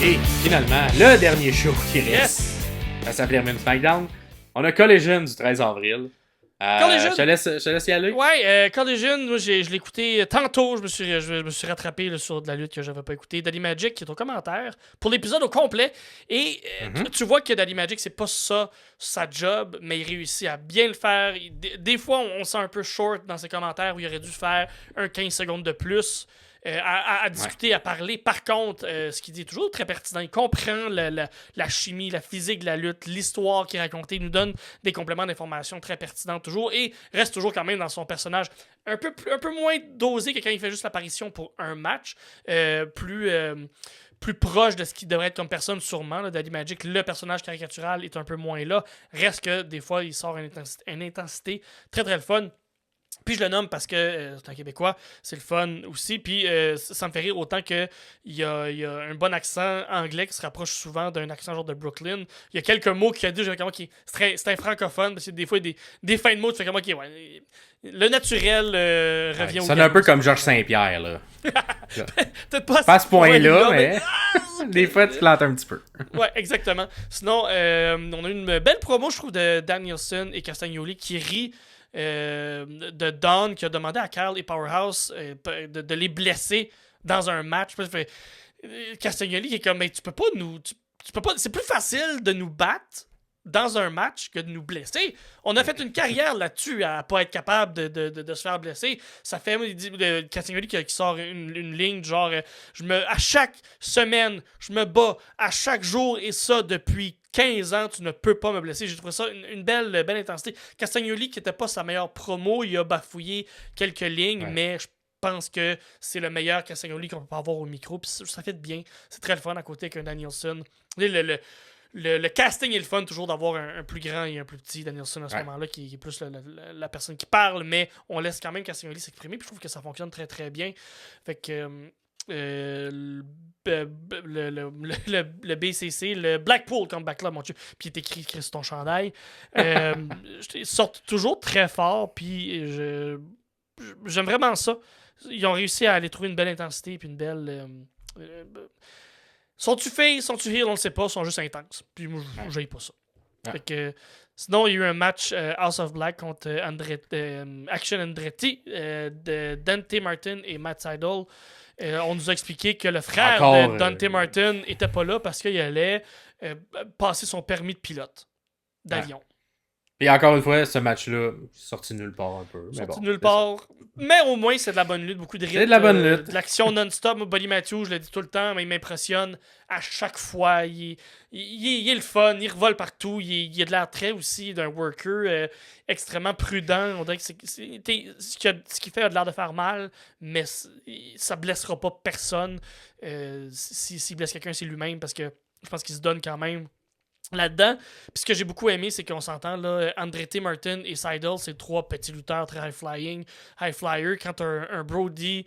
Et finalement, le dernier show qui reste, ça s'appelait Remain SmackDown. On a Collision du 13 avril. Je te laisse y aller. Ouais, Collision, moi, je l'ai écouté tantôt. Je me suis rattrapé là, sur de la lutte que j'avais pas écouté. Daddy Magic qui est au commentaire pour l'épisode au complet. Et tu vois que Daddy Magic, c'est pas ça sa job, mais il réussit à bien le faire. Des fois, on sent un peu short dans ses commentaires où il aurait dû faire un 15 secondes de plus. À discuter, à parler. Par contre, ce qu'il dit est toujours très pertinent. Il comprend la chimie, la physique de la lutte, l'histoire qu'il est racontée. Il nous donne des compléments d'informations très pertinents toujours et reste toujours quand même dans son personnage un peu moins dosé que quand il fait juste l'apparition pour un match. Plus proche de ce qui devrait être comme personne sûrement. Là, Daddy Magic, le personnage caricatural est un peu moins là. Reste que des fois, il sort une intensité très très le fun. Puis je le nomme parce que c'est un Québécois, c'est le fun aussi. Puis ça me fait rire autant qu'il y a un bon accent anglais qui se rapproche souvent d'un accent genre de Brooklyn. Il y a quelques mots qu'il a dit, c'est un francophone, parce que des fois, il y a des fins de mots, tu fais comme, ok, ouais, le naturel revient au Ça sonne un peu comme Georges Saint-Pierre, là. Peut-être pas à ce point-là, mais des fois, tu plantes un petit peu. Ouais, exactement. Sinon, on a eu une belle promo, je trouve, de Danielson et Castagnoli qui rit de Dawn qui a demandé à Kyle et Powerhouse de les blesser dans un match. Castagnoli qui est comme, mais tu peux pas nous. Tu peux pas, c'est plus facile de nous battre dans un match que de nous blesser. On a fait une carrière là-dessus à pas être capable de se faire blesser. Ça fait Castagnoli qui sort une ligne genre à chaque semaine, je me bats à chaque jour et ça depuis 15 ans, tu ne peux pas me blesser. J'ai trouvé ça une belle intensité. Castagnoli, qui n'était pas sa meilleure promo, il a bafouillé quelques lignes, mais je pense que c'est le meilleur Castagnoli qu'on peut pas avoir au micro. Puis ça fait bien. C'est très le fun à côté qu'un Danielson. Le casting est le fun, toujours d'avoir un plus grand et un plus petit Danielson à ce moment-là, qui est plus la personne qui parle, mais on laisse quand même Castagnoli s'exprimer. Puis je trouve que ça fonctionne très très bien. Fait que le BCC, le Blackpool Comeback Club, mon Dieu, puis il est écrit sur ton chandail, ils sortent toujours très fort, puis j'aime vraiment ça. Ils ont réussi à aller trouver une belle intensité, puis une belle... sont-tu face, sont-tu heel, on ne sait pas, ils sont juste intenses. Puis moi, j'aille pas ça. Fait que, sinon, il y a eu un match House of Black contre Action Andretti de Dante Martin et Matt Sydal. On nous a expliqué que le frère de Dante Martin était pas là parce qu'il allait passer son permis de pilote d'avion. Et encore une fois, ce match-là, sorti nulle part un peu. Sorti nulle part. Mais au moins, c'est de la bonne lutte. Beaucoup de rythme. C'est de la bonne lutte. De l'action non-stop. Moi, Buddy Matthews, je le dis tout le temps, mais il m'impressionne à chaque fois. Il est le fun. Il revole partout. Il a de l'air très aussi d'un worker extrêmement prudent. On dirait que ce qu'il fait a de l'air de faire mal, mais ça blessera pas personne. S'il blesse quelqu'un, c'est lui-même parce que je pense qu'il se donne quand même là-dedans. Puis ce que j'ai beaucoup aimé, c'est qu'on s'entend là, Andretti Martin et Sydal, c'est trois petits lutteurs très high flyer. Quand un Brody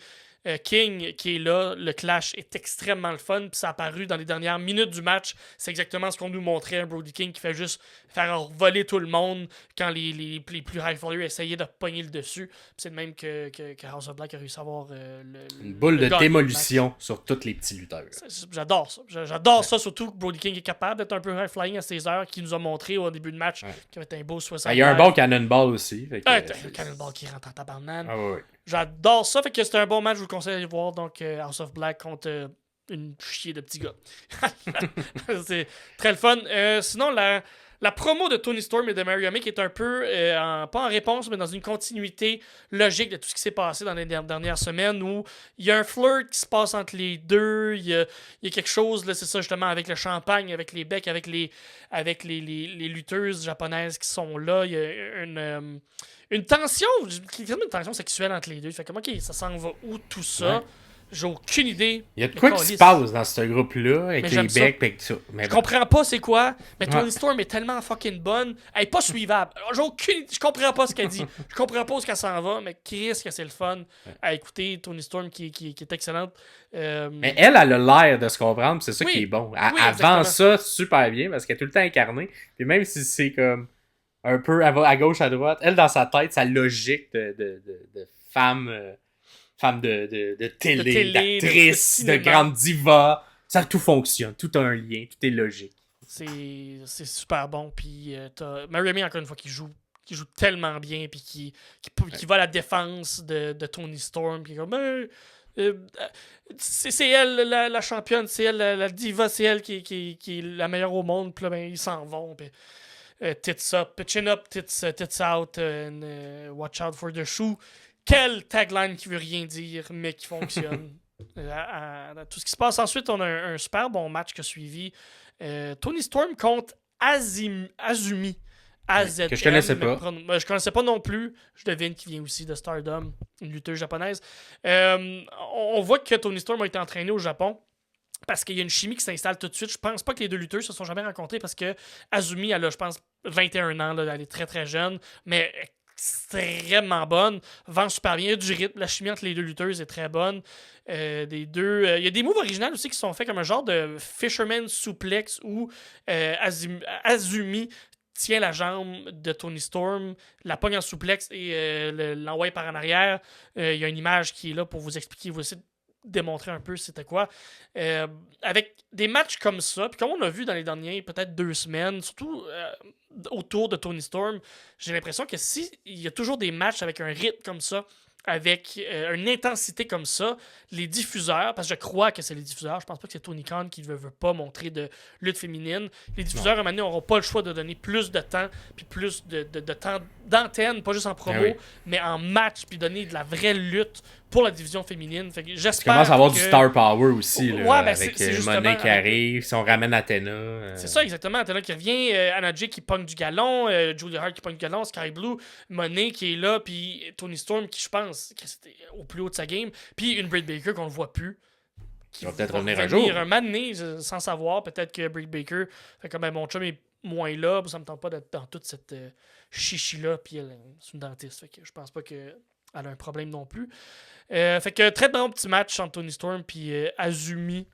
King qui est là, le clash est extrêmement le fun. Puis ça a apparu dans les dernières minutes du match. C'est exactement ce qu'on nous montrait, un Brody King qui fait juste faire voler tout le monde quand les plus high flyers essayaient de pogner le dessus. Puis c'est le même que House of Black a réussi à avoir une boule de démolution sur tous les petits lutteurs. J'adore ça. J'adore ça, surtout que Brody King est capable d'être un peu high flying à ses heures, qui nous a montré au début de match qu'il avait un beau 60. Il y a un bon cannonball aussi. Un cannonball qui rentre en tabarnane. Ah ouais. J'adore ça, fait que c'était un bon match, je vous conseille d'aller voir, donc House of Black contre une chier de petits gars. C'est très le fun. Sinon, la promo de Tony Storm et de Mario May qui est un peu, pas en réponse, mais dans une continuité logique de tout ce qui s'est passé dans les dernières semaines, où il y a un flirt qui se passe entre les deux, il y a quelque chose, là, c'est ça justement, avec le champagne, avec les becs, avec les lutteuses japonaises qui sont là, il y a une tension, une tension sexuelle entre les deux. Fait comme, ok, ça s'en va où tout ça? Ouais. J'ai aucune idée. Il y a de quoi qui se passe dans ce groupe-là, avec les becs et tout ça. Je comprends pas c'est quoi, mais Toni Storm est tellement fucking bonne, elle est pas suivable. J'ai aucune idée, je comprends pas ce qu'elle dit. Je comprends pas où qu'elle s'en va, mais Chris, que c'est le fun à écouter. Toni Storm qui est excellente. Mais elle a l'air de se comprendre, c'est ça qui est bon. Elle vend ça super bien parce qu'elle est tout le temps incarnée. Puis même si c'est comme un peu à gauche, à droite, elle dans sa tête, sa logique de femme de télé, d'actrice, de grande diva. Ça, tout fonctionne. Tout a un lien. Tout est logique. C'est super bon. Puis t'as Mariami, encore une fois, qui joue tellement bien. Puis qui va à la défense de Toni Storm. Puis comme... c'est elle la championne, c'est elle la diva, c'est elle qui est la meilleure au monde. Puis là, ben, ils s'en vont. Puis, tits up, chin up, tits out, and, watch out for the shoe. Quel tagline qui veut rien dire, mais qui fonctionne. Tout ce qui se passe ensuite, on a un super bon match qui a suivi. Toni Storm contre Azumi. AZM, que je connaissais pas. Je connaissais pas non plus. Je devine qu'il vient aussi de Stardom, une lutteuse japonaise. On voit que Toni Storm a été entraînée au Japon parce qu'il y a une chimie qui s'installe tout de suite. Je pense pas que les deux lutteuses se sont jamais rencontrés parce que Azumi, elle a, je pense, 21 ans. Là, elle est très très jeune, mais extrêmement bonne. Vend super bien. Il y a du rythme. La chimie entre les deux lutteuses est très bonne. Il y a des moves originaux aussi qui sont faits comme un genre de Fisherman Suplex où Azumi tient la jambe de Toni Storm, la pogne en souplex et l'envoie par en arrière. Il y a une image qui est là pour vous expliquer, vous essayer de démontrer un peu c'était quoi. Avec des matchs comme ça, puis comme on a vu dans les dernières peut-être 2 semaines, surtout autour de Toni Storm, j'ai l'impression que si il y a toujours des matchs avec un rythme comme ça, avec une intensité comme ça, les diffuseurs, parce que je crois que c'est les diffuseurs, je pense pas que c'est Tony Khan qui ne veut pas montrer de lutte féminine, les diffuseurs à un moment donné n'auront pas le choix de donner plus de temps, puis plus de temps d'antenne, pas juste en promo, mais en match, puis donner de la vraie lutte pour la division féminine. Fait que j'espère commence à avoir du star power aussi, là, ouais, ben avec Monet qui arrive, si on ramène Athena. C'est ça, exactement. Athena qui revient, Anna Jay qui pogne du galon, Julia Hart qui pogne du galon, Sky Blue, Monet qui est là, puis Toni Storm qui, je pense, que c'était au plus haut de sa game, puis une Britt Baker qu'on ne voit plus. Qui va peut-être revenir un jour. Un moment donné, sans savoir, peut-être que Britt Baker fait comme mon chum est moins là, ça me tente pas d'être dans toute cette chichi-là, puis elle, c'est une dentiste, fait que je pense pas qu'elle a un problème non plus. Fait que très bon petit match entre Toni Storm puis Azumi.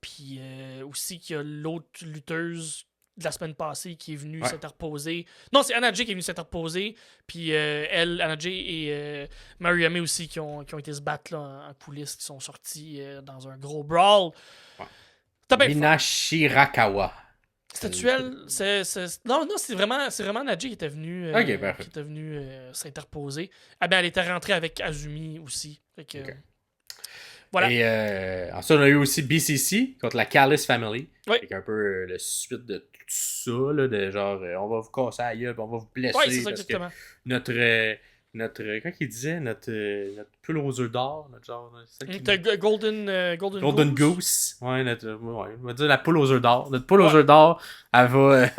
Puis aussi qu'il y a l'autre lutteuse de la semaine passée qui est venue s'interposer. Non, c'est Anna Jay qui est venue s'interposer. Puis elle, Anna Jay et Mariami aussi qui ont été se battre là, en coulisses, qui sont sortis dans un gros brawl. Ouais. Mina Shirakawa. C'était-tu elle? Non, c'est vraiment Naji qui était venu, s'interposer. Ah ben, elle était rentrée avec Azumi aussi. Fait que, voilà. Et ensuite, on a eu aussi BCC contre la Callis Family. Oui. Avec un peu le suite de tout ça, là, de genre, on va vous casser la gueule, on va vous blesser. Oui, c'est ça, parce exactement. Que notre comment qu'il disait, notre poule aux œufs d'or, notre genre. Golden Goose. Ouais, on va dire la poule aux œufs d'or. Notre poule aux œufs d'or, elle va.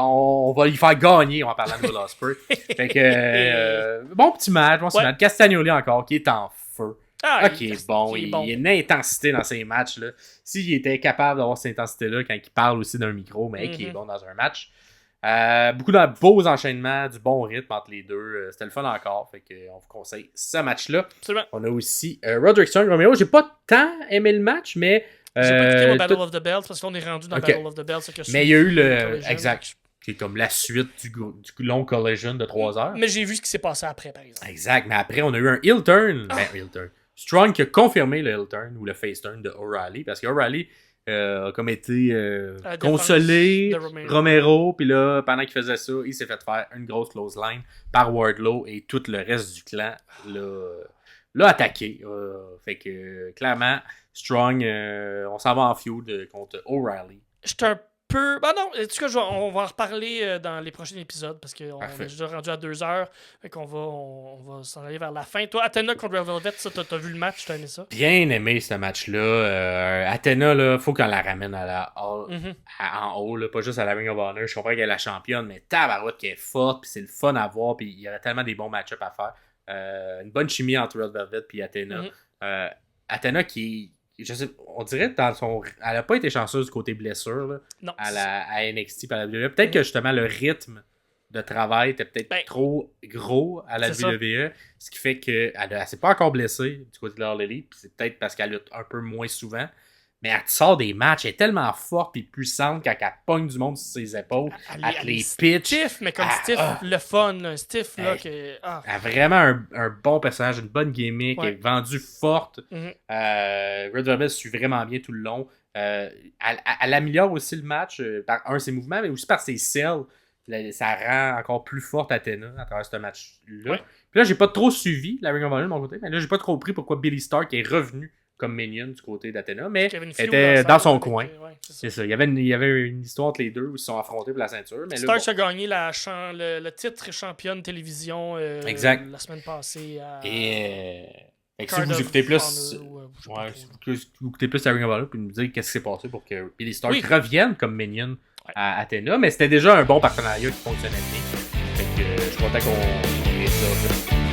On va lui faire gagner, on va parler de Will Ospreay. Fait que bon petit match, Castagnoli encore, qui est en feu. Il est bon. Il y a une intensité dans ses matchs. Là. S'il était capable d'avoir cette intensité-là quand il parle aussi d'un micro, mais qui est bon dans un match. Beaucoup de beaux enchaînements, du bon rythme entre les deux. C'était le fun encore. Fait qu'on vous conseille ce match-là. Absolument. On a aussi Roderick Strong Romero. J'ai pas tant aimé le match, mais. J'ai pas écouté mon Battle of the Belts parce qu'on est rendu dans Battle of the Belts. Mais il y a eu le. Exact. Qui est comme la suite du long collision de 3 heures. Mais j'ai vu ce qui s'est passé après, par exemple. Exact. Mais après, on a eu un heel turn. Heel turn. Strong qui a confirmé le heel turn ou le face turn de O'Reilly. Parce qu'O'Reilly a comme été consolé Romero. Puis là, pendant qu'il faisait ça, il s'est fait faire une grosse clothesline par Wardlow et tout le reste du clan l'a attaqué. Fait que clairement, Strong, on s'en va en feud contre O'Reilly. J'étais un peu... Ben non, en tout cas, on va en reparler dans les prochains épisodes parce qu'on est déjà rendu à 2 heures. Fait qu'on va s'en aller vers la fin. Toi, Athena contre Red Velvet, ça, t'as vu le match, t'as aimé ça? Bien aimé ce match-là. Athena, là, faut qu'on la ramène à la en haut, là, pas juste à la Ring of Honor. Je comprends qu'elle est la championne, mais tabarouette qu'elle est forte, puis c'est le fun à voir, puis il y aurait tellement des bons match-ups à faire. Une bonne chimie entre Red Velvet et Athena. Athena qui on dirait elle a pas été chanceuse du côté blessure là, non, à NXT par la WWE. Peut-être que justement le rythme de travail était peut-être trop gros à la WWE, ce qui fait qu'elle s'est pas encore blessée du côté de All Elite, puis c'est peut-être parce qu'elle lutte un peu moins souvent, mais elle te sort des matchs, elle est tellement forte et puissante quand elle pogne du monde sur ses épaules, elle te les pitch. Stiff, mais comme stiff, le fun, là, stiff, là, elle a vraiment un bon personnage, une bonne gimmick, elle est vendue forte. Red Velvet suit vraiment bien tout le long. Elle améliore aussi le match par ses mouvements, mais aussi par ses sells. Ça rend encore plus forte Athena à travers ce match-là. Puis là, j'ai pas trop suivi la Ring of Honor de mon côté, mais là, j'ai pas trop compris pourquoi Billie Starkz est revenu comme minion du côté d'Athena, mais elle était dans son coin. C'est ça. Il y avait une histoire entre les deux où ils se sont affrontés pour la ceinture. Mais Starkz a gagné le titre championne télévision la semaine passée. Si vous écoutez plus, vous écoutez plus la Ring of Honor, puis nous dire qu'est-ce qui s'est passé pour que Billie Starkz revienne comme minion à Athena, mais c'était déjà un bon partenariat qui fonctionnait bien. Fait que je suis content qu'on ait ça.